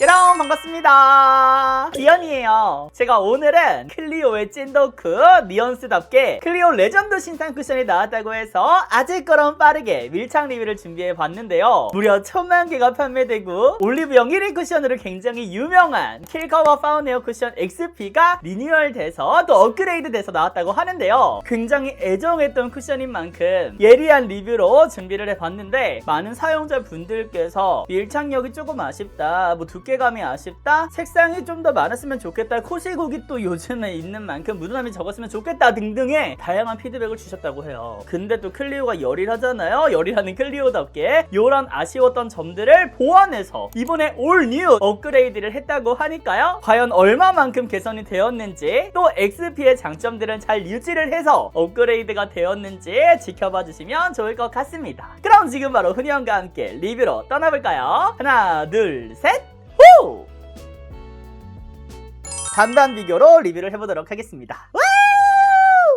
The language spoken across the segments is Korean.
여러분 반갑습니다. 기현이에요. 제가 오늘은 클리오의 찐덕후 니언스답게 클리오 레전드 신상 쿠션이 나왔다고 해서 아질거럼 빠르게 밀착 리뷰를 준비해봤는데요. 무려 1000만 개가 판매되고 올리브영 1위 쿠션으로 굉장히 유명한 킬커버 파운에어 쿠션 XP가 리뉴얼돼서 또 업그레이드 돼서 나왔다고 하는데요. 굉장히 애정했던 쿠션인 만큼 예리한 리뷰로 준비를 해봤는데 많은 사용자분들께서 밀착력이 조금 아쉽다, 두께감이 아쉽다, 색상이 좀 더 많았으면 좋겠다, 코시국이 또 요즘에 있는 만큼 무드남이 적었으면 좋겠다 등등의 다양한 피드백을 주셨다고 해요. 근데 또 클리오가 열일하잖아요. 열일하는 클리오답게 요런 아쉬웠던 점들을 보완해서 이번에 올 뉴 업그레이드를 했다고 하니까요. 과연 얼마만큼 개선이 되었는지, 또 XP의 장점들은 잘 유지를 해서 업그레이드가 되었는지 지켜봐 주시면 좋을 것 같습니다. 그럼 지금 바로 훈이형과 함께 리뷰로 떠나볼까요? 하나 둘 셋, 후! 반반 비교로 리뷰를 해보도록 하겠습니다.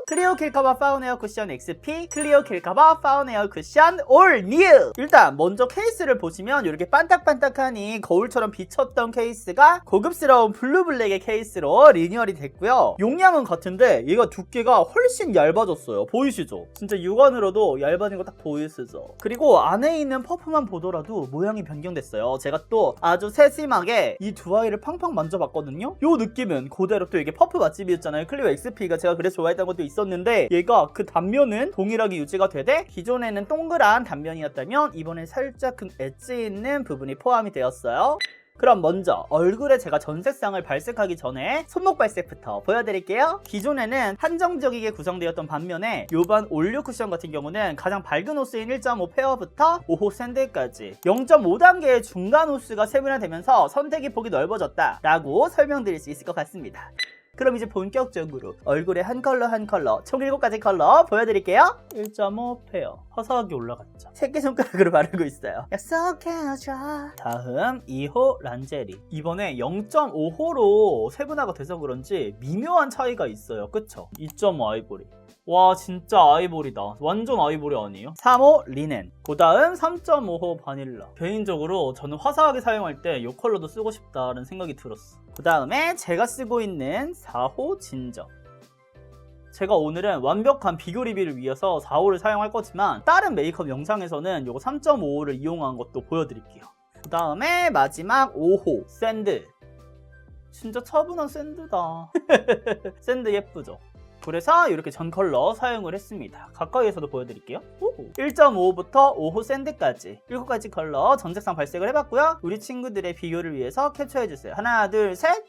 클리오 킬커버 파운에어 쿠션 XP, 클리오 킬커버 파운에어 쿠션 올 뉴! 일단 먼저 케이스를 보시면 이렇게 반딱반딱하니 거울처럼 비쳤던 케이스가 고급스러운 블루블랙의 케이스로 리뉴얼이 됐고요. 용량은 같은데 얘가 두께가 훨씬 얇아졌어요. 보이시죠? 진짜 육안으로도 얇아진 거 딱 보이시죠? 그리고 안에 있는 퍼프만 보더라도 모양이 변경됐어요. 제가 또 아주 세심하게 이 두 아이를 팡팡 만져봤거든요. 요 느낌은 그대로, 또 이게 퍼프 맛집이었잖아요. 클리오 XP가 제가 그래서 좋아했던 것도 있었는데 얘가 그 단면은 동일하게 유지가 되되 기존에는 동그란 단면이었다면 이번에 살짝 그 엣지 있는 부분이 포함이 되었어요. 그럼 먼저 얼굴에 제가 전 색상을 발색하기 전에 손목 발색부터 보여드릴게요. 기존에는 한정적이게 구성되었던 반면에 요번 올류 쿠션 같은 경우는 가장 밝은 호스인 1.5 페어부터 5호 샌드까지 0.5단계의 중간 호스가 세분화되면서 선택의 폭이 넓어졌다 라고 설명드릴 수 있을 것 같습니다. 그럼 이제 본격적으로 얼굴에 한 컬러 한 컬러 총 7가지 컬러 보여드릴게요. 1.5 페어 화사하게 올라갔죠. 새끼손가락으로 바르고 있어요. 약속해줘. 다음 2호 란제리. 이번에 0.5호로 세분화가 돼서 그런지 미묘한 차이가 있어요. 그쵸? 2.5 아이보리. 와 진짜 아이보리다. 완전 아이보리 아니에요? 3호 리넨. 그 다음 3.5호 바닐라. 개인적으로 저는 화사하게 사용할 때 이 컬러도 쓰고 싶다는 생각이 들었어. 그 다음에 제가 쓰고 있는 4호 진저. 제가 오늘은 완벽한 비교 리뷰를 위해서 4호를 사용할 거지만 다른 메이크업 영상에서는 요거 3.5호를 이용한 것도 보여드릴게요. 그 다음에 마지막 5호 샌드. 진짜 차분한 샌드다. 샌드 예쁘죠? 그래서 이렇게 전 컬러 사용을 했습니다. 가까이에서도 보여드릴게요. 1.5부터 5호 샌드까지 7가지 컬러 전 색상 발색을 해봤고요. 우리 친구들의 비교를 위해서 캡처해주세요. 하나 둘 셋.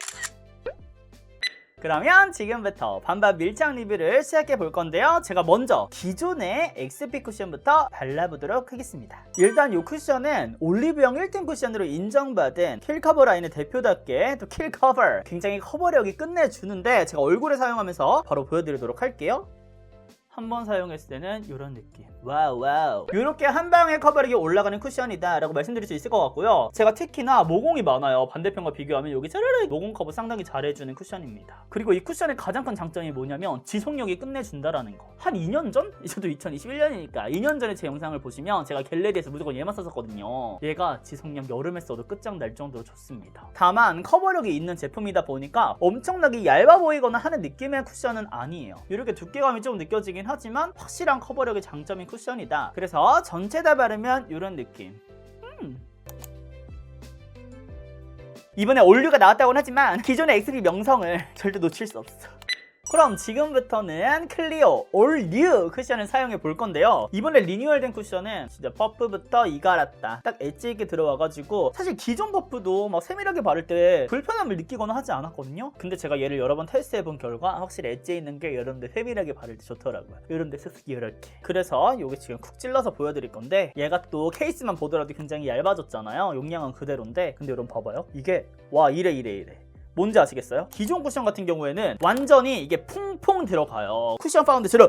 그러면 지금부터 반반 밀착 리뷰를 시작해 볼 건데요. 제가 먼저 기존의 XP 쿠션부터 발라보도록 하겠습니다. 일단 이 쿠션은 올리브영 1등 쿠션으로 인정받은 킬커버 라인의 대표답게 또 킬커버 굉장히 커버력이 끝내주는데 제가 얼굴에 사용하면서 바로 보여드리도록 할게요. 한번 사용했을 때는 이런 느낌. 와우 와우. 이렇게 한 방에 커버력이 올라가는 쿠션이다 라고 말씀드릴 수 있을 것 같고요. 제가 특히나 모공이 많아요. 반대편과 비교하면 여기 차라리 모공 커버 상당히 잘해주는 쿠션입니다. 그리고 이 쿠션의 가장 큰 장점이 뭐냐면 지속력이 끝내준다라는 거. 한 2년 전? 저도 2021년이니까 2년 전에 제 영상을 보시면 제가 갤레리에서 무조건 얘만 썼었거든요. 얘가 지속력 여름에 써도 끝장날 정도로 좋습니다. 다만 커버력이 있는 제품이다 보니까 엄청나게 얇아 보이거나 하는 느낌의 쿠션은 아니에요. 이렇게 두께감이 좀 느껴지긴 하지만 확실한 커버력의 장점인 쿠션이다. 그래서 전체 다 바르면 이런 느낌. 이번에 올류가 나왔다고는 하지만 기존의 XP 명성을 절대 놓칠 수 없어. 그럼 지금부터는 클리오 올 뉴 쿠션을 사용해 볼 건데요. 이번에 리뉴얼된 쿠션은 진짜 퍼프부터 이갈았다 딱 엣지 있게 들어와가지고 사실 기존 퍼프도 막 세밀하게 바를 때 불편함을 느끼거나 하지 않았거든요. 근데 제가 얘를 여러 번 테스트해 본 결과 확실히 엣지 있는 게 여러분들 세밀하게 바를 때 좋더라고요. 이런데 쓱쓱 이렇게. 그래서 여기 지금 쿡 찔러서 보여드릴 건데 얘가 또 케이스만 보더라도 굉장히 얇아졌잖아요. 용량은 그대로인데 근데 여러분 봐봐요. 이게 와 이래 뭔지 아시겠어요? 기존 쿠션 같은 경우에는 완전히 이게 풍풍 들어가요. 쿠션 파운데이션을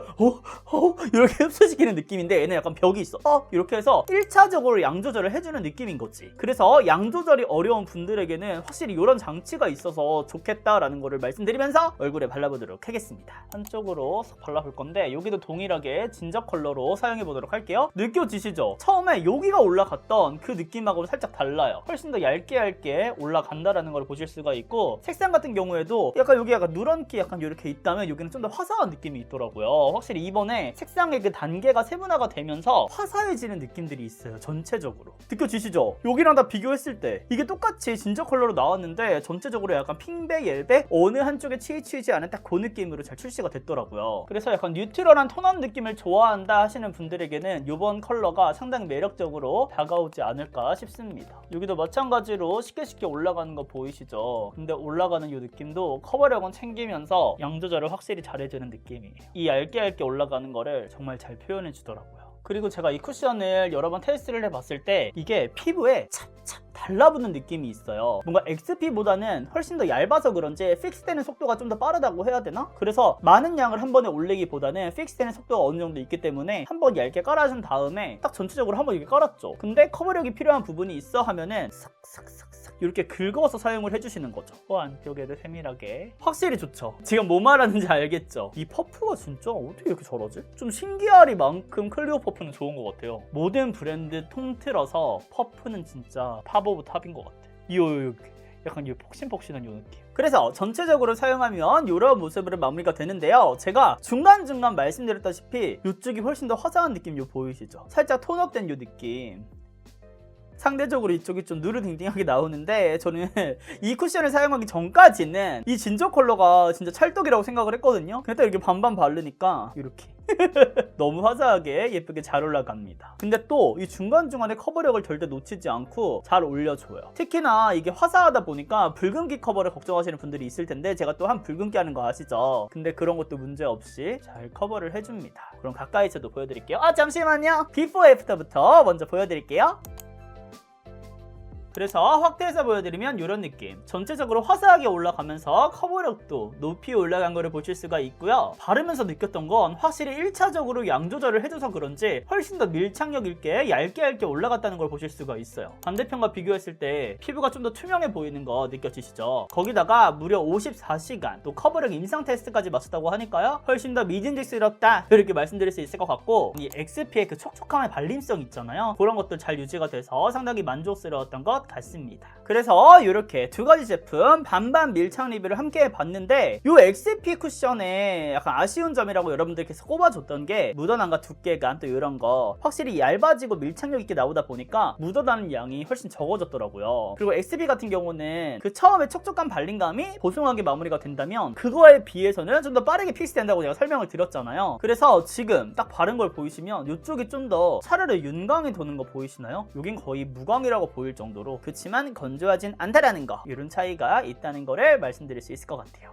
이렇게 흡수시키는 느낌인데 얘는 약간 벽이 있어. 이렇게 해서 1차적으로 양 조절을 해주는 느낌인 거지. 그래서 양 조절이 어려운 분들에게는 확실히 이런 장치가 있어서 좋겠다라는 거를 말씀드리면서 얼굴에 발라보도록 하겠습니다. 한쪽으로 싹 발라볼 건데 여기도 동일하게 진저 컬러로 사용해보도록 할게요. 느껴지시죠? 처음에 여기가 올라갔던 그 느낌하고 살짝 달라요. 훨씬 더 얇게 올라간다라는 걸 보실 수가 있고 색상 같은 경우에도 약간 여기 약간 누런기 약간 이렇게 있다면 여기는 좀 더 화사한 느낌이 있더라고요. 확실히 이번에 색상의 그 단계가 세분화가 되면서 화사해지는 느낌들이 있어요. 전체적으로 느껴지시죠? 여기랑 다 비교했을 때 이게 똑같이 진저 컬러로 나왔는데 전체적으로 약간 핑백, 옐백 어느 한쪽에 치이치지 않은 딱 그 느낌으로 잘 출시가 됐더라고요. 그래서 약간 뉴트럴한 톤한 느낌을 좋아한다 하시는 분들에게는 이번 컬러가 상당히 매력적으로 다가오지 않을까 싶습니다. 여기도 마찬가지로 쉽게 올라가는 거 보이시죠? 근데 올라가는 이 느낌도 커버력은 챙기면서 양 조절을 확실히 잘해주는 느낌이에요. 이 얇게 올라가는 거를 정말 잘 표현해 주더라고요. 그리고 제가 이 쿠션을 여러 번 테스트를 해봤을 때 이게 피부에 찹찹 달라붙는 느낌이 있어요. 뭔가 XP보다는 훨씬 더 얇아서 그런지 픽스되는 속도가 좀 더 빠르다고 해야 되나? 그래서 많은 양을 한 번에 올리기보다는 픽스되는 속도가 어느 정도 있기 때문에 한 번 얇게 깔아준 다음에 딱 전체적으로 한 번 이렇게 깔았죠. 근데 커버력이 필요한 부분이 있어 하면은 싹싹싹 이렇게 긁어서 사용을 해주시는 거죠. 안쪽에도 세밀하게 확실히 좋죠. 지금 뭐 말하는지 알겠죠? 이 퍼프가 진짜 어떻게 이렇게 잘하지? 좀 신기하리만큼 클리오 퍼프는 좋은 것 같아요. 모든 브랜드 통틀어서 퍼프는 진짜 탑 오브 탑인 것 같아. 약간 이 폭신폭신한 이 느낌. 그래서 전체적으로 사용하면 이런 모습으로 마무리가 되는데요. 제가 중간중간 말씀드렸다시피 이쪽이 훨씬 더 화사한 느낌 보이시죠? 살짝 톤업된 이 느낌. 상대적으로 이쪽이 좀 누르딩딩하게 나오는데 저는 이 쿠션을 사용하기 전까지는 이 진저 컬러가 진짜 찰떡이라고 생각을 했거든요. 근데 딱 이렇게 반반 바르니까 이렇게 너무 화사하게 예쁘게 잘 올라갑니다. 근데 또 이 중간중간에 커버력을 절대 놓치지 않고 잘 올려줘요. 특히나 이게 화사하다 보니까 붉은기 커버를 걱정하시는 분들이 있을 텐데 제가 또 한 붉은기 하는 거 아시죠? 근데 그런 것도 문제없이 잘 커버를 해줍니다. 그럼 가까이서도 보여드릴게요. 잠시만요. 비포 애프터부터 먼저 보여드릴게요. 그래서 확대해서 보여드리면 이런 느낌. 전체적으로 화사하게 올라가면서 커버력도 높이 올라간 거를 보실 수가 있고요. 바르면서 느꼈던 건 확실히 1차적으로 양 조절을 해줘서 그런지 훨씬 더 밀착력 있게 얇게 올라갔다는 걸 보실 수가 있어요. 반대편과 비교했을 때 피부가 좀 더 투명해 보이는 거 느껴지시죠? 거기다가 무려 54시간 또 커버력 임상 테스트까지 마쳤다고 하니까요. 훨씬 더 믿음직스럽다 이렇게 말씀드릴 수 있을 것 같고 이 XP의 그 촉촉함의 발림성 있잖아요. 그런 것들 잘 유지가 돼서 상당히 만족스러웠던 것 같습니다. 그래서 이렇게 두 가지 제품 반반 밀착 리뷰를 함께 해봤는데 이 XP 쿠션의 약간 아쉬운 점이라고 여러분들께서 꼽아줬던 게 묻어남과 두께감 또 이런 거 확실히 얇아지고 밀착력 있게 나오다 보니까 묻어나는 양이 훨씬 적어졌더라고요. 그리고 XP 같은 경우는 그 처음에 촉촉한 발림감이 보송하게 마무리가 된다면 그거에 비해서는 좀 더 빠르게 픽스된다고 제가 설명을 드렸잖아요. 그래서 지금 딱 바른 걸 보이시면 이쪽이 좀 더 차라리 윤광이 도는 거 보이시나요? 여긴 거의 무광이라고 보일 정도로 그치만 건조하진 않다라는 거 이런 차이가 있다는 거를 말씀드릴 수 있을 것 같아요.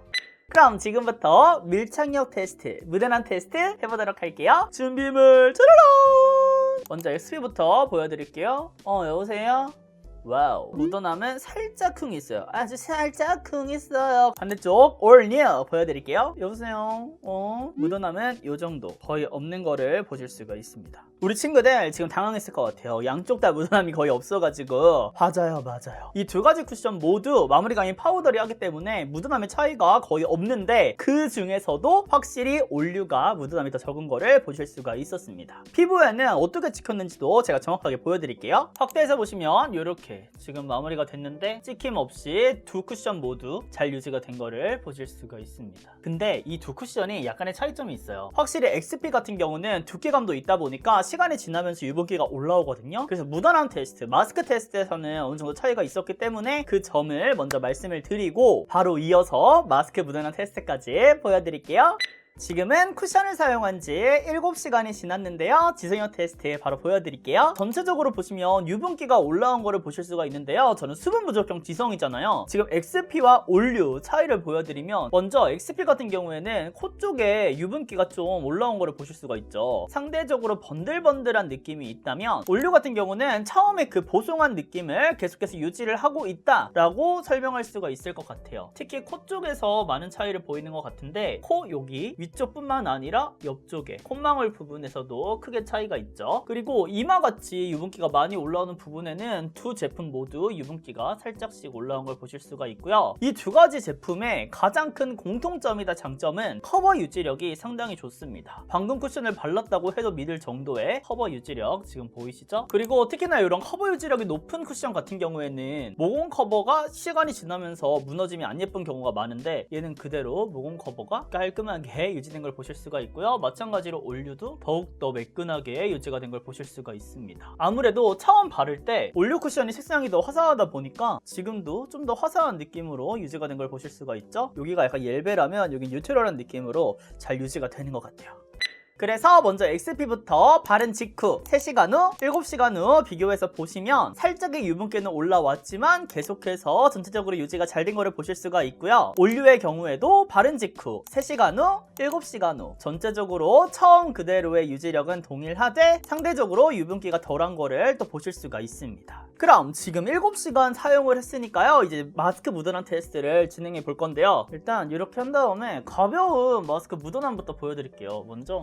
그럼 지금부터 밀착력 테스트, 묻어남 테스트 해보도록 할게요. 준비물 짜라란! 먼저 XP부터 보여드릴게요. 여보세요? 와우, 묻어남은 살짝 흥 있어요. 아주 살짝 흥 있어요. 반대쪽 all new 보여드릴게요. 여보세요? 묻어남은 이 정도 거의 없는 거를 보실 수가 있습니다. 우리 친구들 지금 당황했을 것 같아요. 양쪽 다 묻어남이 거의 없어가지고. 맞아요. 이 두 가지 쿠션 모두 마무리가 아닌 파우더리 하기 때문에 묻어남의 차이가 거의 없는데 그 중에서도 확실히 올류가 묻어남이 더 적은 거를 보실 수가 있었습니다. 피부에는 어떻게 찍혔는지도 제가 정확하게 보여드릴게요. 확대해서 보시면 이렇게 지금 마무리가 됐는데 찍힘 없이 두 쿠션 모두 잘 유지가 된 거를 보실 수가 있습니다. 근데 이 두 쿠션이 약간의 차이점이 있어요. 확실히 XP 같은 경우는 두께감도 있다 보니까 시간이 지나면서 유분기가 올라오거든요. 그래서 묻어남 테스트, 마스크 테스트에서는 어느 정도 차이가 있었기 때문에 그 점을 먼저 말씀을 드리고 바로 이어서 마스크 묻어남 테스트까지 보여드릴게요. 지금은 쿠션을 사용한 지 7시간이 지났는데요. 지속력 테스트 바로 보여드릴게요. 전체적으로 보시면 유분기가 올라온 거를 보실 수가 있는데요. 저는 수분 부족형 지성이잖아요. 지금 XP와 올류 차이를 보여드리면, 먼저 XP 같은 경우에는 코 쪽에 유분기가 좀 올라온 거를 보실 수가 있죠. 상대적으로 번들번들한 느낌이 있다면, 올류 같은 경우는 처음에 그 보송한 느낌을 계속해서 유지를 하고 있다라고 설명할 수가 있을 것 같아요. 특히 코 쪽에서 많은 차이를 보이는 것 같은데, 코 여기 위쪽뿐만 아니라 옆쪽에 콧망울 부분에서도 크게 차이가 있죠. 그리고 이마같이 유분기가 많이 올라오는 부분에는 두 제품 모두 유분기가 살짝씩 올라온 걸 보실 수가 있고요. 이 두 가지 제품의 가장 큰 공통점이다 장점은 커버 유지력이 상당히 좋습니다. 방금 쿠션을 발랐다고 해도 믿을 정도의 커버 유지력 지금 보이시죠? 그리고 특히나 이런 커버 유지력이 높은 쿠션 같은 경우에는 모공 커버가 시간이 지나면서 무너짐이 안 예쁜 경우가 많은데, 얘는 그대로 모공 커버가 깔끔하게 유지된 걸 보실 수가 있고요. 마찬가지로 올류도 더욱더 매끈하게 유지가 된 걸 보실 수가 있습니다. 아무래도 처음 바를 때 올류 쿠션이 색상이 더 화사하다 보니까 지금도 좀 더 화사한 느낌으로 유지가 된 걸 보실 수가 있죠. 여기가 약간 옐베라면 여기 뉴트럴한 느낌으로 잘 유지가 되는 것 같아요. 그래서 먼저 XP부터 바른 직후 3시간 후, 7시간 후 비교해서 보시면 살짝의 유분기는 올라왔지만 계속해서 전체적으로 유지가 잘 된 거를 보실 수가 있고요. 올류의 경우에도 바른 직후 3시간 후, 7시간 후 전체적으로 처음 그대로의 유지력은 동일하되 상대적으로 유분기가 덜한 거를 또 보실 수가 있습니다. 그럼 지금 7시간 사용을 했으니까요. 이제 마스크 묻어남 테스트를 진행해 볼 건데요. 일단 이렇게 한 다음에 가벼운 마스크 묻어남부터 보여드릴게요. 먼저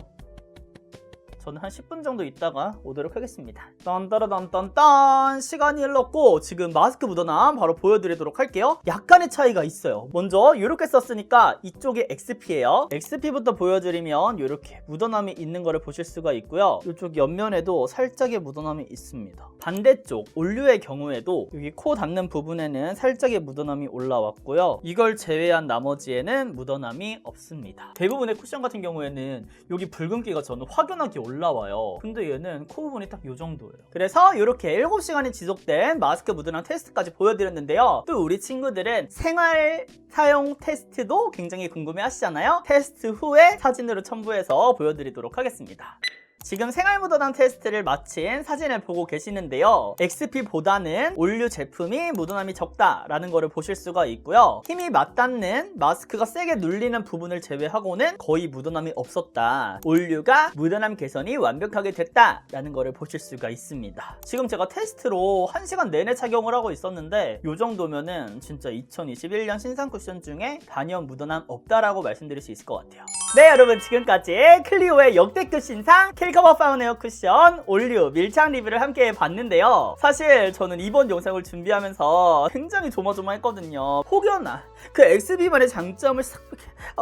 저는 한 10분 정도 있다가 오도록 하겠습니다. 딴따라딴딴딴 시간이 흘렀고 지금 마스크 묻어남 바로 보여드리도록 할게요. 약간의 차이가 있어요. 먼저 이렇게 썼으니까 이쪽이 XP예요. XP부터 보여드리면 이렇게 묻어남이 있는 거를 보실 수가 있고요. 이쪽 옆면에도 살짝의 묻어남이 있습니다. 반대쪽 올류의 경우에도 여기 코 닿는 부분에는 살짝의 묻어남이 올라왔고요. 이걸 제외한 나머지에는 묻어남이 없습니다. 대부분의 쿠션 같은 경우에는 여기 붉은기가 저는 확연하게 올라와요. 근데 얘는 코 부분이 딱 이 정도예요. 그래서 이렇게 7시간이 지속된 마스크 묻어남 테스트까지 보여드렸는데요. 또 우리 친구들은 생활 사용 테스트도 굉장히 궁금해 하시잖아요. 테스트 후에 사진으로 첨부해서 보여드리도록 하겠습니다. 지금 생활 묻어남 테스트를 마친 사진을 보고 계시는데요. XP보다는 올류 제품이 묻어남이 적다라는 거를 보실 수가 있고요. 힘이 맞닿는 마스크가 세게 눌리는 부분을 제외하고는 거의 묻어남이 없었다. 올류가 묻어남 개선이 완벽하게 됐다라는 거를 보실 수가 있습니다. 지금 제가 테스트로 1시간 내내 착용을 하고 있었는데 이 정도면은 진짜 2021년 신상 쿠션 중에 단연 묻어남 없다라고 말씀드릴 수 있을 것 같아요. 네, 여러분 지금까지 클리오의 역대급 신상 킬커버 파운에어 쿠션 올류 밀착 리뷰를 함께 봤는데요. 사실 저는 이번 영상을 준비하면서 굉장히 조마조마했거든요. 혹여나 그 XP만의 장점을 싹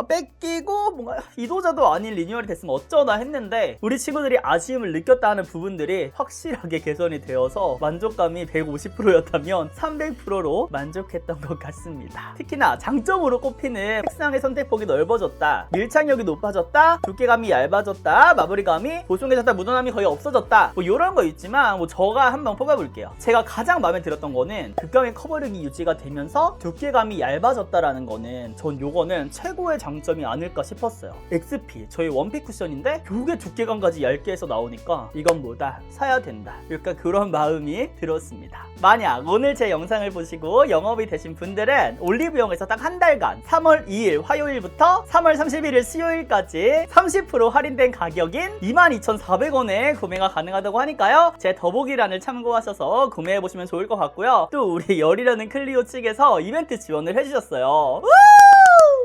뺏기고 뭔가 이도저도 아닌 리뉴얼이 됐으면 어쩌나 했는데, 우리 친구들이 아쉬움을 느꼈다는 부분들이 확실하게 개선이 되어서 만족감이 150%였다면 300%로 만족했던 것 같습니다. 특히나 장점으로 꼽히는 색상의 선택폭이 넓어졌다, 밀착력이 높아졌다, 두께감이 얇아졌다, 마무리감이 보송해졌다, 묻어남이 거의 없어졌다, 뭐 이런 거 있지만 뭐 저가 한번 뽑아볼게요. 제가 가장 마음에 들었던 거는 극강의 커버력이 유지가 되면서 두께감이 얇아졌다라는 거는 전 요거는 최고의 장점이 아닐까 싶었어요. XP 저희 원픽 쿠션인데 요게 두께감까지 얇게 해서 나오니까 이건 뭐다 사야 된다, 약간 그런 마음이 들었습니다. 만약 오늘 제 영상을 보시고 영업이 되신 분들은 올리브영에서 딱 한 달간 3월 2일 화요일부터 3월 31일 수요일까지 30% 할인된 가격인 22,400원에 구매가 가능하다고 하니까요. 제 더보기란을 참고하셔서 구매해보시면 좋을 것 같고요. 또 우리 열이라는 클리오 측에서 이벤트 지원을 해주셨어요.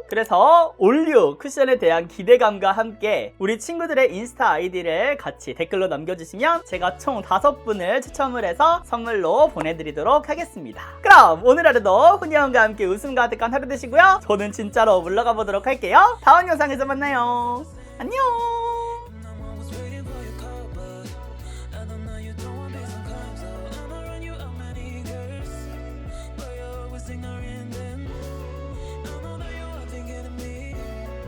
그래서 올류 쿠션에 대한 기대감과 함께 우리 친구들의 인스타 아이디를 같이 댓글로 남겨주시면 제가 총 5분을 추첨을 해서 선물로 보내드리도록 하겠습니다. 그럼 오늘 하루도 훈이형과 함께 웃음 가득한 하루 되시고요. 저는 진짜로 물러가 보도록 할게요. 다음 영상에서 만나요. 안녕.